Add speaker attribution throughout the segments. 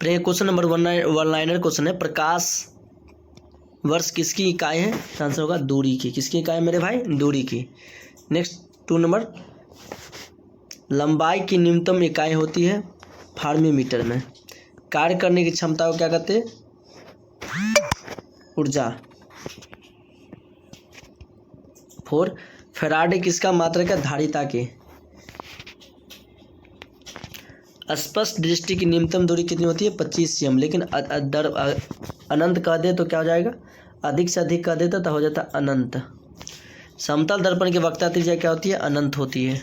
Speaker 1: Question number 1 question है, प्रकाश वर्ष किसकी इकाई है? आंसर होगा दूरी की। किसकी इकाई मेरे भाई? दूरी की। नेक्स्ट 2 नंबर, लंबाई की न्यूनतम इकाई होती है फार्मी-मीटर में। कार्य करने की क्षमता को क्या कहते हैं? ऊर्जा। 4, फैराडे किसका मात्रक है? धारिता के। स्पष्ट दृष्टि की न्यूनतम दूरी कितनी होती है? 25 cm। लेकिन अनंत कह दे तो क्या हो जाएगा? अधिक से अधिक कह देता तो हो जाता अनंत। समतल दर्पण की वक्रता त्रिज्या क्या होती है? अनंत होती है।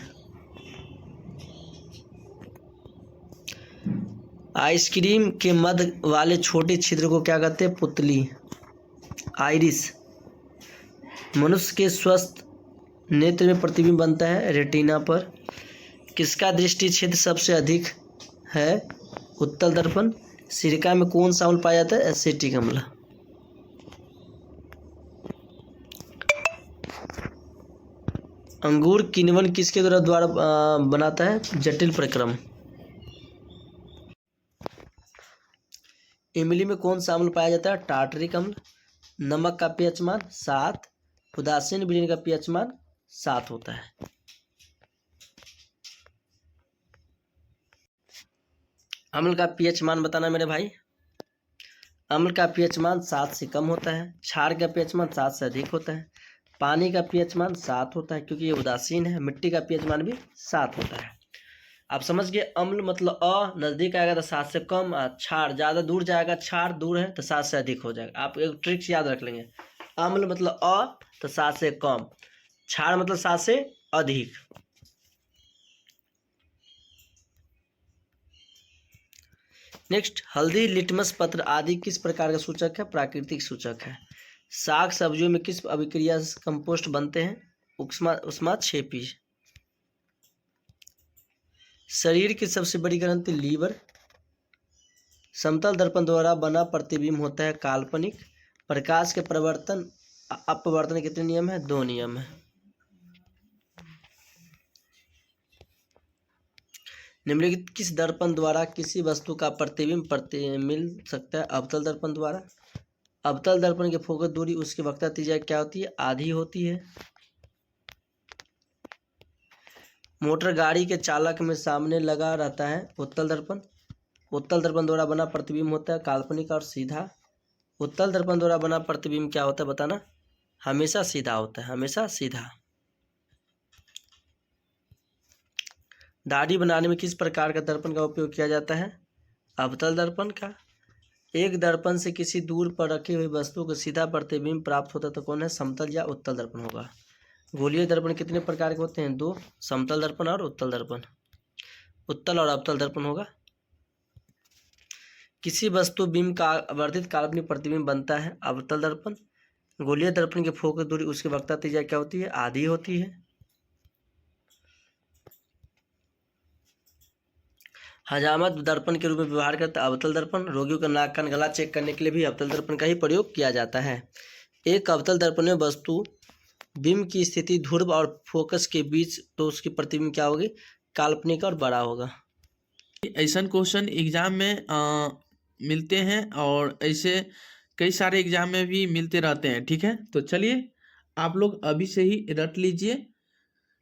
Speaker 1: आइसक्रीम के मध्य वाले छोटे छिद्र को क्या कहते हैं? पुतली, आइरिस। मनुष्य के स्वस्थ नेत्र में प्रतिबिंब बनता है रेटिना पर। किसका दृष्टि क्षेत्र सबसे अधिक है? उत्तल दर्पण। सिरका में कौन सा अम्ल पाया जाता है? एसिटिक अम्ल। अंगूर किण्वन किसके द्वारा बनाता है? जटिल प्रक्रम। इमली में कौन सा अम्ल पाया जाता है? टार्टरिक अम्ल। नमक का पीएच मान 7, उदासीन विलीन का पीएच मान 7 होता है। अम्ल का पीएच मान बताना मेरे भाई। अम्ल का पीएच मान 7 से कम होता है। क्षार का पीएच मान 7 से अधिक होता है। पानी का पीएच मान 7 होता है क्योंकि ये उदासीन है। मिट्टी का पीएच मान भी 7 होता है। आप समझ गए, अम्ल मतलब नजदीक आएगा तो 7 से कम, क्षार ज़्यादा दूर जाएगा, क्षार दूर है तो 7 से अधिक हो जाएगा। आप एक ट्रिक्स याद रख लेंगे, अम्ल मतलब तो 7 से कम, क्षार मतलब 7 से अधिक। नेक्स्ट, हल्दी, लिटमस पत्र आदि किस प्रकार का सूचक है? प्राकृतिक सूचक है। साग सब्जियों में किस अभिक्रिया से कंपोस्ट बनते हैं? उष्माक्षेपी। शरीर की सबसे बड़ी ग्रंथि लीवर। समतल दर्पण द्वारा बना प्रतिबिंब होता है काल्पनिक। प्रकाश के परिवर्तन अपवर्तन कितने नियम है? 2 नियम है। निम्नलिखित किस दर्पण द्वारा किसी वस्तु का प्रतिबिंब मिल सकता है? अवतल दर्पण द्वारा। अवतल दर्पण की फोकस दूरी उसकी वक्रता त्रिज्या क्या होती है? आधी होती है। मोटर गाड़ी के चालक में सामने लगा रहता है उत्तल दर्पण। उत्तल दर्पण द्वारा बना प्रतिबिंब होता है काल्पनिक और सीधा। उत्तल दर्पण द्वारा बना प्रतिबिंब क्या होता है बताना? हमेशा सीधा होता है, हमेशा सीधा। दाढ़ी बनाने में किस प्रकार का दर्पण का उपयोग किया जाता है? अवतल दर्पण का। एक दर्पण से किसी दूर पर रखी हुई वस्तु को सीधा प्रतिबिंब प्राप्त होता है तो कौन है? समतल या उत्तल दर्पण होगा। गोलीय दर्पण कितने प्रकार के होते हैं? 2, समतल दर्पण और उत्तल दर्पण। उत्तल और अवतल दर्पण होगा। किसी वस्तु बिंब का आवर्धित काल्पनिक प्रतिबिंब बनता है अवतल दर्पण। गोलीय दर्पण की फोकस दूरी उसकी वक्रता त्रिज्या क्या होती है? आधी होती है। हजामत दर्पण के रूप में व्यवहार करता है अवतल दर्पण। रोगियों का नाक कान गला चेक करने के लिए भी अवतल दर्पण का ही प्रयोग किया जाता है। एक अवतल दर्पण में वस्तु बिंब की स्थिति ध्रुव और फोकस के बीच तो उसकी प्रतिबिंब क्या होगी? काल्पनिक और बड़ा होगा।
Speaker 2: ऐसा क्वेश्चन एग्जाम में मिलते हैं और ऐसे कई सारे एग्जाम में भी मिलते रहते हैं। ठीक है, तो चलिए आप लोग अभी से ही रट लीजिए।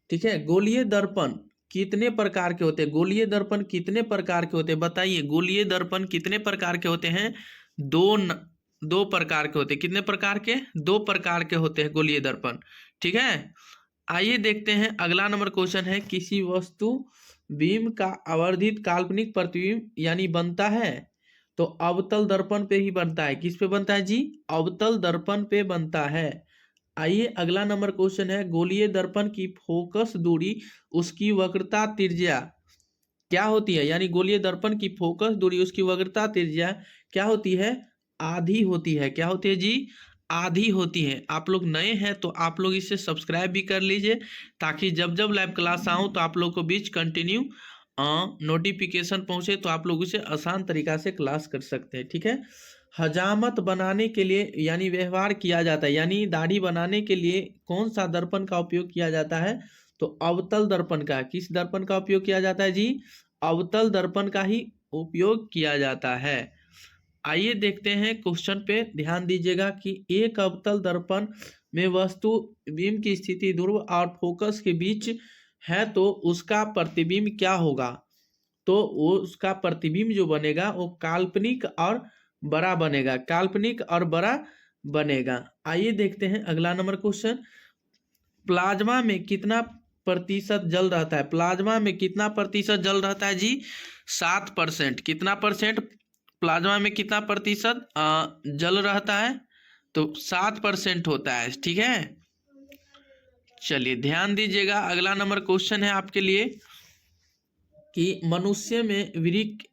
Speaker 2: ठीक है, गोलीय दर्पण कितने प्रकार के होते हैं? गोलीय दर्पण कितने प्रकार के होते हैं बताइए? गोलीय दर्पण कितने प्रकार के होते हैं? दो प्रकार के होते हैं। कितने प्रकार के? 2 प्रकार के होते हैं गोलीय दर्पण। ठीक है, आइए देखते हैं अगला नंबर क्वेश्चन है, किसी वस्तु बिंब का आवर्धित काल्पनिक प्रतिबिंब यानी बनता है तो अवतल दर्पण पे ही बनता है। किस पे बनता है जी? अवतल दर्पण पे बनता है। आइए अगला नंबर क्वेश्चन है, गोलीय दर्पण की फोकस दूरी उसकी वक्रता त्रिज्या क्या होती है? यानी गोलीय दर्पण की फोकस दूरी उसकी वक्रता त्रिज्या क्या होती है? आधी होती है। क्या होती है जी? आधी होती है। आप लोग नए हैं तो आप लोग इसे सब्सक्राइब भी कर लीजिए ताकि जब जब लाइव क्लास आऊँ तो आप लोग को बीच कंटिन्यू नोटिफिकेशन पहुंचे तो आप लोग इसे आसान तरीका से क्लास कर सकते हैं। ठीक है, हजामत बनाने के लिए यानी व्यवहार किया जाता है, यानी दाढ़ी बनाने के लिए कौन सा दर्पण का उपयोग किया जाता है? तो अवतल दर्पण का। किस दर्पण का उपयोग किया जाता है जी? अवतल दर्पण का ही उपयोग किया जाता है। आइए देखते हैं क्वेश्चन पे ध्यान दीजिएगा कि एक अवतल दर्पण में वस्तु बीम की स्थिति ध्रुव और फोकस के बीच है तो उसका प्रतिबिंब क्या होगा। तो वो उसका प्रतिबिंब जो बनेगा वो काल्पनिक और बड़ा बनेगा, काल्पनिक और बड़ा बनेगा। आइए देखते हैं अगला नंबर क्वेश्चन। प्लाज्मा में कितना प्रतिशत जल रहता है। प्लाज्मा में कितना प्रतिशत जल रहता है जी। 7%। कितना परसेंट प्लाज्मा में कितना प्रतिशत जल रहता है। तो 7% होता है, ठीक है। चलिए ध्यान दीजिएगा, अगला नंबर क्वेश्चन है आपके लिए कि मनुष्य में वृक्क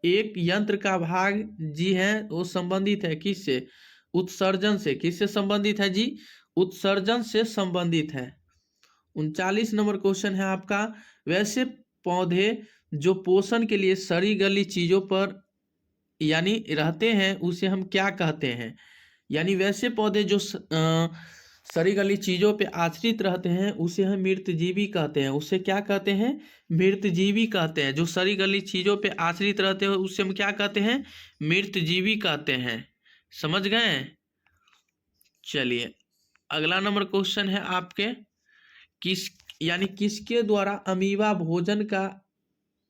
Speaker 2: एक यंत्र का भाग जी है, वो संबंधित है किससे। उत्सर्जन से। किससे संबंधित है जी। उत्सर्जन से संबंधित है। 39 नंबर क्वेश्चन है आपका। वैसे पौधे जो पोषण के लिए सड़ी गली चीजों पर यानी रहते हैं उसे हम क्या कहते हैं। यानी वैसे पौधे जो सड़ी गली चीजों पे आश्रित रहते हैं उसे हम मृतजीवी कहते हैं। उसे क्या कहते हैं। मृतजीवी कहते हैं। जो सड़ी गली चीजों पे आश्रित रहते हैं उसे हम क्या कहते हैं। मृतजीवी कहते हैं। समझ गए। चलिए अगला नंबर क्वेश्चन है आपके किस यानी किसके द्वारा अमीबा भोजन का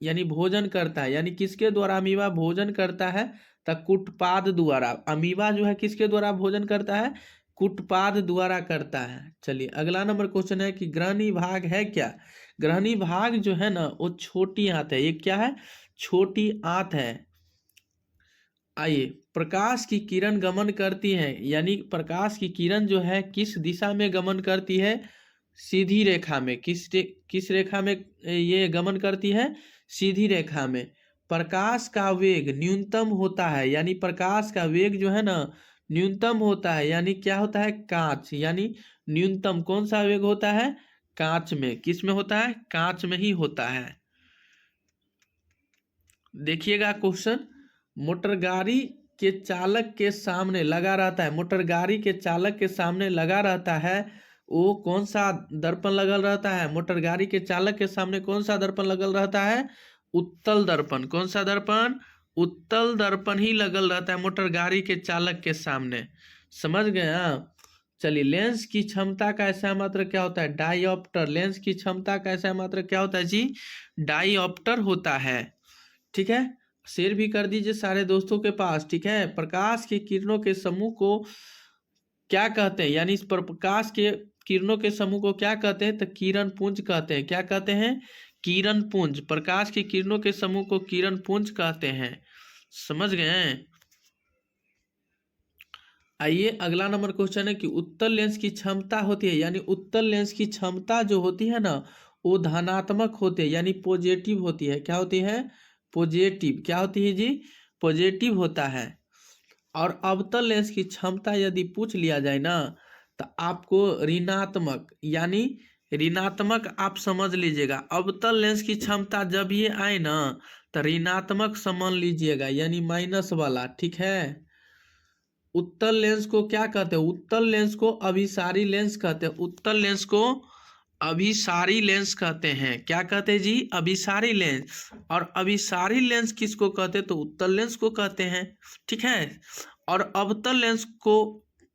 Speaker 2: यानी भोजन करता है। यानी किसके द्वारा अमीबा भोजन करता है। तो कुटपाद द्वारा। अमीबा जो है किसके द्वारा भोजन करता है। कुटपाद द्वारा करता है। चलिए अगला नंबर क्वेश्चन है कि ग्रहणी भाग है क्या। ग्रहणी भाग जो है ना वो छोटी आंत है। ये क्या है। छोटी आंत है। आइए प्रकाश की किरण गमन करती है। यानी प्रकाश की किरण जो है किस दिशा में गमन करती है। सीधी रेखा में। किस रेखा में ये गमन करती है। सीधी रेखा में। प्रकाश का वेग न्यूनतम होता है। यानी प्रकाश का वेग जो है ना न्यूनतम होता है। यानी क्या होता है। कांच। यानी न्यूनतम कौन सा वेग होता है। कांच में। किस में होता है। कांच में ही होता है। देखिएगा क्वेश्चन। मोटर गाड़ी के चालक के सामने लगा रहता है। मोटर गाड़ी के चालक के सामने लगा रहता है वो कौन सा दर्पण लगल रहता है। मोटर गाड़ी के चालक के सामने कौन सा दर्पण लगल रहता है। उत्तल दर्पण। कौन सा दर्पण। उत्तल दर्पण ही लगल रहता है मोटर गाड़ी के चालक के सामने। समझ गए आप। चलिए लेंस की क्षमता का ऐसा मात्र क्या होता है। डाईऑप्टर। लेंस की क्षमता का ऐसा मात्र क्या होता है जी। डाईऑप्टर होता है, ठीक है। शेयर भी कर दीजिए सारे दोस्तों के पास, ठीक है। प्रकाश की किरणों के समूह को क्या कहते हैं। यानी इस प्रकाश के किरणों के समूह को क्या कहते हैं। तो किरण पुंज कहते हैं। क्या कहते हैं। किरण पुंज। प्रकाश की किरणों के समूह को किरण पुंज कहते हैं। समझ गए। आइए अगला नंबर क्वेश्चन है कि उत्तल लेंस की क्षमता होती है। यानी उत्तल लेंस की क्षमता जो होती है ना वो धनात्मक होती है। यानी पॉजिटिव होती है। क्या होती है। पॉजिटिव। क्या होती है जी। पॉजिटिव होता है। और अवतल लेंस की क्षमता यदि पूछ लिया जाए ना तो आपको ऋणात्मक यानी ऋणात्मक आप समझ लीजिएगा। अवतल लेंस की क्षमता जब ये आए ना तो ऋणात्मक समझ लीजिएगा यानी माइनस वाला, ठीक है। उत्तल लेंस को क्या कहते हैं। उत्तल लेंस को अभिसारी लेंस कहते हैं। उत्तल लेंस को अभिसारी लेंस कहते हैं। क्या कहते हैं जी। अभिसारी लेंस। और अभिसारी लेंस किसको कहते हैं। तो उत्तल लेंस को कहते हैं, ठीक है। और अवतल लेंस को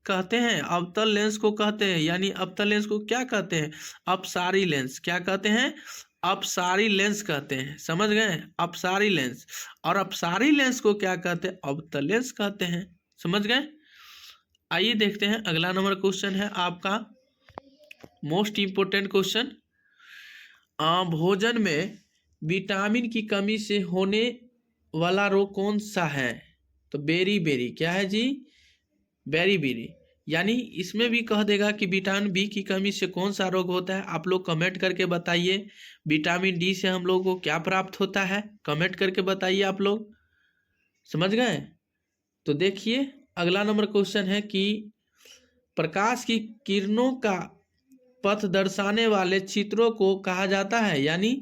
Speaker 2: कहते हैं। अवतल लेंस को कहते हैं यानी अवतल लेंस को क्या कहते हैं। अपसारी लेंस। क्या कहते हैं। अपसारी लेंस कहते हैं। समझ गए। अपसारी लेंस। और अपसारी लेंस को क्या कहते हैं। अवतल लेंस कहते हैं। समझ गए। आइए देखते हैं अगला नंबर क्वेश्चन है आपका मोस्ट इंपोर्टेंट क्वेश्चन। भोजन में विटामिन की कमी से होने वाला रोग कौन सा है। तो बेरी बेरी। क्या है जी। Berry berry. यानी इसमें भी कह देगा कि विटामिन बी की कमी से कौन सा रोग होता है। आप लोग कमेंट करके बताइए। विटामिन डी से हम लोग को क्या प्राप्त होता है। कमेंट करके बताइए आप लोग। समझ गए। तो देखिए अगला नंबर क्वेश्चन है कि प्रकाश की किरणों का पथ दर्शाने वाले चित्रों को कहा जाता है। यानी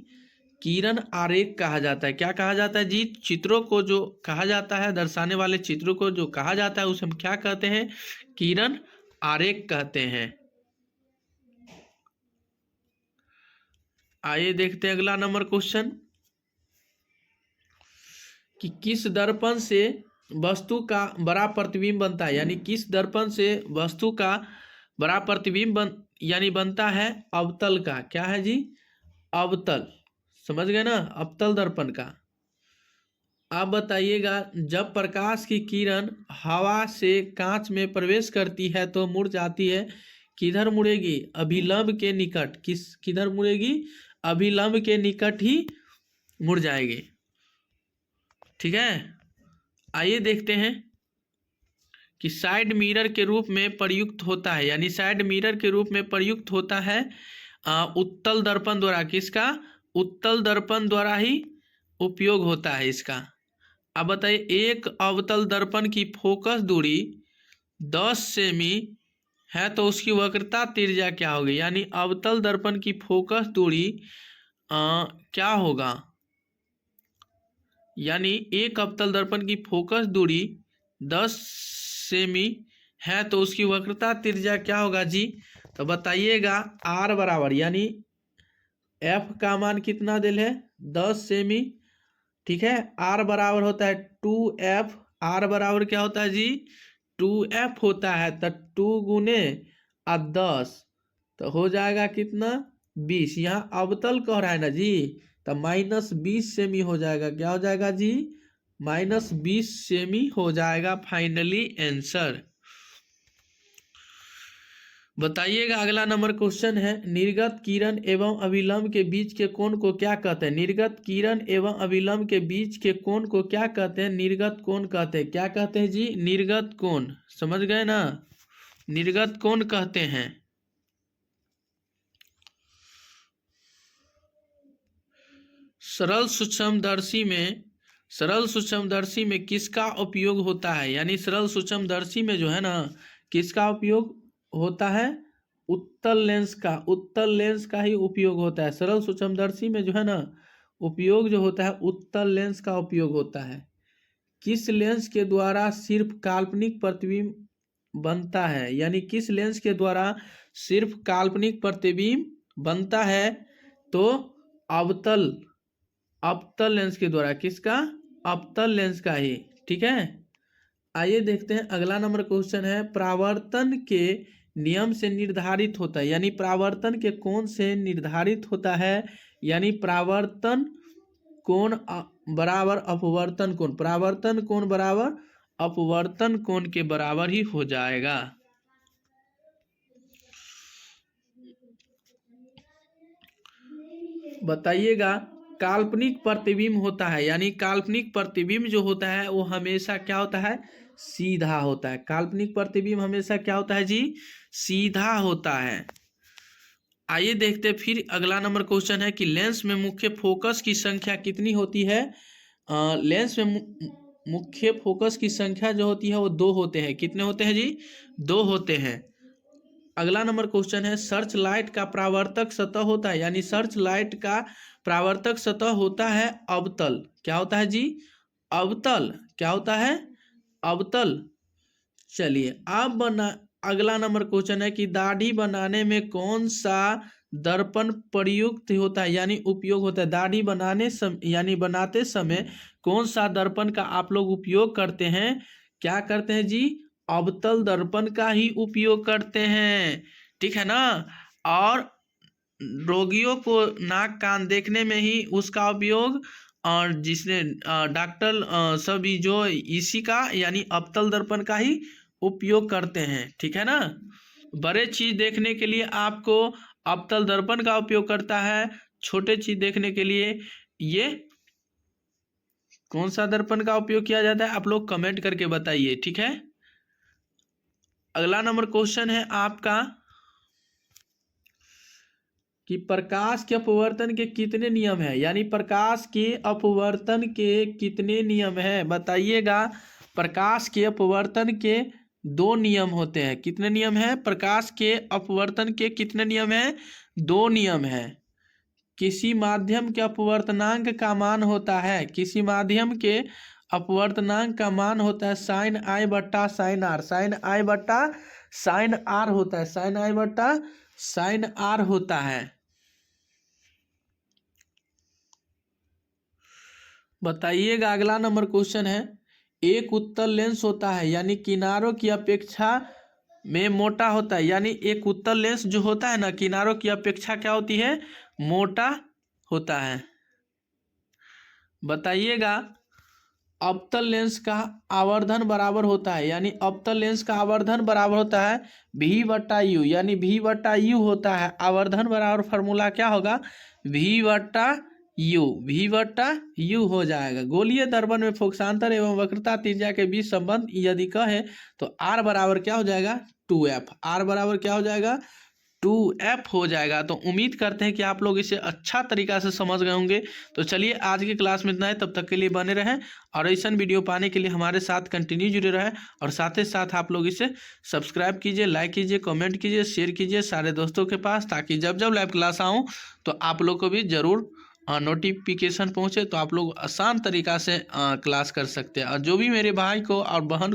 Speaker 2: किरण आरेख कहा जाता है। क्या कहा जाता है जी। चित्रों को जो कहा जाता है दर्शाने वाले चित्रों को जो कहा जाता है उसे हम क्या कहते हैं। किरण आरेख कहते हैं। आइए देखते हैं अगला नंबर क्वेश्चन कि किस दर्पण से वस्तु का बड़ा प्रतिबिंब बनता है, यानी किस दर्पण से वस्तु का बड़ा प्रतिबिंब यानी बनता है अवतल का। क्या है जी? अवतल। समझ गए ना? अवतल दर्पण का। आप बताइएगा, जब प्रकाश की किरण हवा से कांच में प्रवेश करती है तो मुड़ जाती है, किधर मुड़ेगी? अभिलंब के निकट। किधर मुड़ेगी? अभिलंब के निकट ही मुड़ जाएगी। ठीक है, आइए देखते हैं कि साइड मिरर के रूप में प्रयुक्त होता है, यानी साइड मिरर के रूप में प्रयुक्त होता है उत्तल दर्पण द्वारा। किसका? उत्तल दर्पण द्वारा ही उपयोग होता है इसका। अब बताइए, एक अवतल दर्पण की फोकस दूरी 10 सेमी है तो उसकी वक्रता त्रिज्या क्या होगी? यानी अवतल दर्पण की फोकस दूरी क्या होगा? यानी एक अवतल दर्पण की फोकस दूरी 10 सेमी है तो उसकी वक्रता त्रिज्या क्या होगा जी? तो बताइएगा, आर बराबर, यानी एफ का मान कितना दिल है? 10 सेमी। ठीक है, आर बराबर होता है 2F। आर बराबर क्या होता है जी? 2F होता है। तो 2 गुने 10 तो हो जाएगा कितना? 20। यहाँ अवतल कह रहा है ना जी, तो -20 सेमी हो जाएगा। क्या हो जाएगा जी? -20 सेमी हो जाएगा फाइनली आंसर। बताइएगा, अगला नंबर क्वेश्चन है, निर्गत किरण एवं अभिलंब के बीच के कोण को क्या कहते हैं? निर्गत किरण एवं अभिलंब के बीच के कोण को क्या कहते हैं? निर्गत कोण कहते हैं। क्या कहते हैं जी? निर्गत कोण। समझ गए ना? निर्गत कोण कहते हैं। सरल सूक्ष्मदर्शी में किसका उपयोग होता है? यानी सरल सूक्ष्मदर्शी में जो है ना, किसका उपयोग होता है? उत्तल लेंस का। उत्तल लेंस का ही उपयोग होता है। सरल सूक्ष्मदर्शी में जो है ना, उपयोग जो होता है उत्तल लेंस का उपयोग होता है। किस लेंस के द्वारा सिर्फ काल्पनिक प्रतिबिंब बनता है? यानी किस लेंस के द्वारा सिर्फ काल्पनिक प्रतिबिंब बनता है? तो अवतल लेंस के द्वारा। किसका? अवतल लेंस का ही। ठीक है, आइए देखते हैं अगला नंबर क्वेश्चन है, परावर्तन के नियम से निर्धारित होता है। यानी परावर्तन के कोण से निर्धारित होता है। यानी परावर्तन कोण बराबर अपवर्तन कोण। परावर्तन कोण बराबर अपवर्तन कोण के बराबर ही हो जाएगा। बताइएगा, काल्पनिक प्रतिबिंब होता है, यानी काल्पनिक प्रतिबिंब जो होता है वो हमेशा क्या होता है? सीधा होता है। काल्पनिक प्रतिबिंब हमेशा क्या होता है जी? सीधा होता है। आइए देखते फिर अगला नंबर क्वेश्चन है कि लेंस में मुख्य फोकस की संख्या कितनी होती है? लेंस में मुख्य फोकस की संख्या जो होती है वो 2 होते हैं। कितने होते हैं जी? 2 होते हैं। अगला नंबर क्वेश्चन है, सर्च लाइट का परावर्तक सतह होता है। यानी सर्च लाइट का परावर्तक सतह होता है अवतल। क्या होता है जी? अवतल। क्या होता है? अवतल। चलिए, अब अगला नंबर क्वेश्चन है कि दाढ़ी बनाने में कौन सा दर्पण प्रयुक्त होता है, यानी उपयोग होता है? दाढ़ी यानी बनाते समय कौन सा दर्पण का आप लोग उपयोग करते हैं? क्या करते हैं जी? अवतल दर्पण का ही उपयोग करते हैं। ठीक है ना? और रोगियों को नाक कान देखने में ही उसका उपयोग, और जिसने डॉक्टर सभी जो इसी का यानी अवतल दर्पण का ही उपयोग करते हैं। ठीक है ना? बड़े चीज देखने के लिए आपको अवतल दर्पण का उपयोग करता है, छोटे चीज देखने के लिए ये कौन सा दर्पण का उपयोग किया जाता है? आप लोग कमेंट करके बताइए। ठीक है, अगला नंबर क्वेश्चन है आपका कि प्रकाश के अपवर्तन के कितने नियम है? यानी प्रकाश के अपवर्तन के कितने नियम है? बताइएगा, प्रकाश के अपवर्तन के 2 नियम होते हैं। कितने नियम है? प्रकाश के अपवर्तन के कितने नियम है? 2 नियम है। किसी माध्यम के अपवर्तनांक का मान होता है, किसी माध्यम के अपवर्तनांक का मान होता है साइन आई बट्टा साइन आर। साइन आई बट्टा साइन आर होता है। साइन आई बट्टा साइन आर होता है। बताइएगा। अगला नंबर क्वेश्चन है, एक उत्तल लेंस होता है यानी किनारों की अपेक्षा में मोटा होता है, यानी एक उत्तल लेंस जो होता है ना किनारों की अपेक्षा क्या होती है, मोटा होता है। बताइएगा। अवतल लेंस का आवर्धन बराबर होता है, यानी अवतल लेंस का आवर्धन बराबर होता है V/U, यानी V/U होता है आवर्धन बराबर फार्मूला क्या होगा, V/U। V/U हो जाएगा। गोलीय दर्पण में फोकसांतर एवं वक्रता त्रिज्या के बीच संबंध यदि कहे तो R बराबर क्या हो जाएगा, 2F। R बराबर क्या हो जाएगा, 2F हो जाएगा। तो उम्मीद करते हैं कि आप लोग इसे अच्छा तरीका से समझ गए होंगे। तो चलिए आज की क्लास में इतना है, तब तक के लिए बने रहें और ऐसा वीडियो पाने के लिए हमारे साथ कंटिन्यू जुड़े रहें। और साथ ही साथ आप लोग इसे सब्सक्राइब कीजिए, लाइक कीजिए, कमेंट कीजिए, शेयर कीजिए सारे दोस्तों के पास, ताकि जब जब लाइव क्लास आऊँ तो आप लोग को भी ज़रूर नोटिफिकेशन पहुँचे, तो आप लोग आसान तरीका से क्लास कर सकते हैं। और जो भी मेरे भाई को और बहन